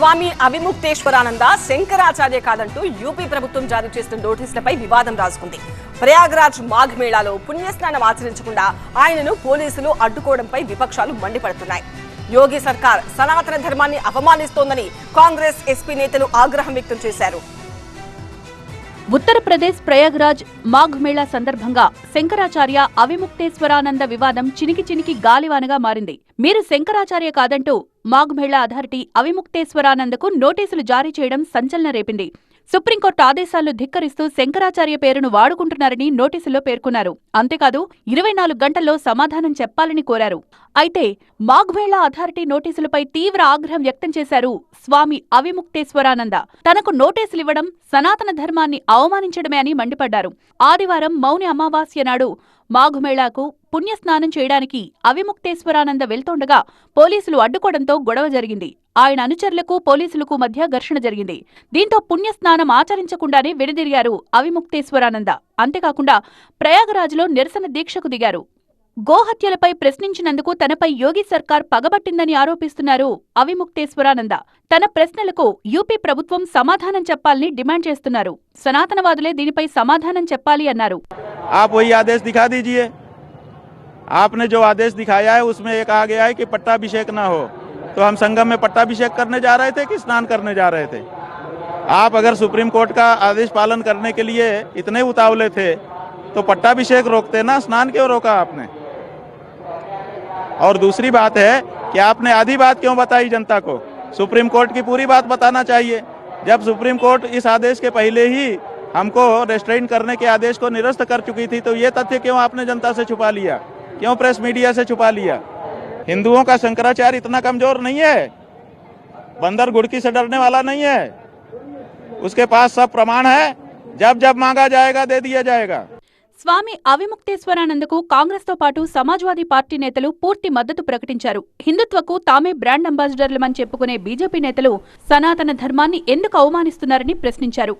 స్వామి అవిముక్తేశ్వరానంద శంకరాచార్య కాదంటూ యూపీ ప్రభుత్వం జారీ చేసిన నోటీసులపై వివాదం రాజుకుంది. ప్రయాగ్రాజ్ మాఘ్ మేళాలో పుణ్యస్నానం ఆచరించకుండా ఆయనను పోలీసులు అడ్డుకోవడంపై విపక్షాలు మండిపడుతున్నాయి. యోగి సర్కార్ సనాతన ధర్మాన్ని అవమానిస్తోందని కాంగ్రెస్, ఎస్పీ నేతలు ఆగ్రహం వ్యక్తం చేశారు. ఉత్తరప్రదేశ్ ప్రయాగ్రాజ్ మాఘ్ మేళా సందర్భంగా శంకరాచార్య అవిముక్తేశ్వరానంద వివాదం చినికి గాలివానగా మారింది. మీరు శంకరాచార్య కాదంటూ మాఘ్ మేళా అథారిటీ అవిముక్తేశ్వరానందకు నోటీసులు జారీ చేయడం సంచలనం రేపింది. సుప్రీంకోర్టు ఆదేశాలను ధిక్కరిస్తూ శంకరాచార్య పేరును వాడుకుంటున్నారని నోటీసుల్లో పేర్కొన్నారు. అంతేకాదు 24 గంటల్లో సమాధానం చెప్పాలని కోరారు. అయితే మాఘ్ మేళా అథారిటీ నోటీసులపై తీవ్ర ఆగ్రహం వ్యక్తం చేశారు స్వామి అవిముక్తేశ్వరానంద. తనకు నోటీసులివ్వడం సనాతన ధర్మాన్ని అవమానించడమే అని మండిపడ్డారు. ఆదివారం మౌని అమావాస్య నాడు మాఘ్ మేళాకు పుణ్యస్నానం చేయడానికి అవిముక్తేశ్వరానంద వెళ్తుండగా పోలీసులు అడ్డుకోవడంతో గొడవ జరిగింది. ఆయన అనుచరులకు పోలీసులకు మధ్య ఘర్షణ జరిగింది. దీంతో పుణ్యస్నానం ఆచరించకుండానే వెనుదిరిగారు అవిముక్తేశ్వరానంద. అంతేకాకుండా ప్రయాగరాజ్లో నిరసన దీక్షకు దిగారు. గోహత్యలపై ప్రశ్నించినందుకు తనపై యోగి సర్కార్ పగబట్టిందని ఆరోపిస్తున్నారు అవిముక్తేశ్వరానంద. తన ప్రశ్నలకు యూపీ ప్రభుత్వం సమాధానం చెప్పాలని డిమాండ్ చేస్తున్నారు. సనాతనవాదులే దీనిపై సమాధానం చెప్పాలి అన్నారు. आप वही आदेश दिखा दीजिए। आपने जो आदेश दिखाया है उसमें ये कहा गया है कि पट्टाभिषेक ना हो, तो हम संगम में पट्टाभिषेक करने जा रहे थे कि स्नान करने जा रहे थे? आप अगर सुप्रीम कोर्ट का आदेश पालन करने के लिए इतने उतावले थे तो पट्टाभिषेक रोकते ना, स्नान क्यों रोका आपने? और दूसरी बात है कि आपने आधी बात क्यों बताई जनता को? सुप्रीम कोर्ट की पूरी बात बताना चाहिए। जब सुप्रीम कोर्ट इस आदेश के पहले ही हमको रेस्ट्रेन करने के आदेश को निरस्त कर चुकी थी, तो ये तथ्य क्यों आपने जनता से छुपा लिया? क्यों प्रेस मीडिया से छुपा लिया? हिंदुओं का शंकराचार्य इतना कमजोर नहीं है, बंदर गुड़की से डरने वाला नहीं है। उसके पास सब प्रमाण है, जब जब मांगा जाएगा दे दिया जाएगा। స్వామి అవిముక్తేశ్వరానందకు కాంగ్రెస్ తో పాటు సమాజ్వాదీ పార్టీ నేతలు పూర్తి మద్దతు ప్రకటించారు. హిందుత్వకు తామే బ్రాండ్ అంబాసిడర్లమని చెప్పుకునే బీజేపీ నేతలు సనాతన ధర్మాన్ని ఎందుకు అవమానిస్తున్నారని ప్రశ్నించారు.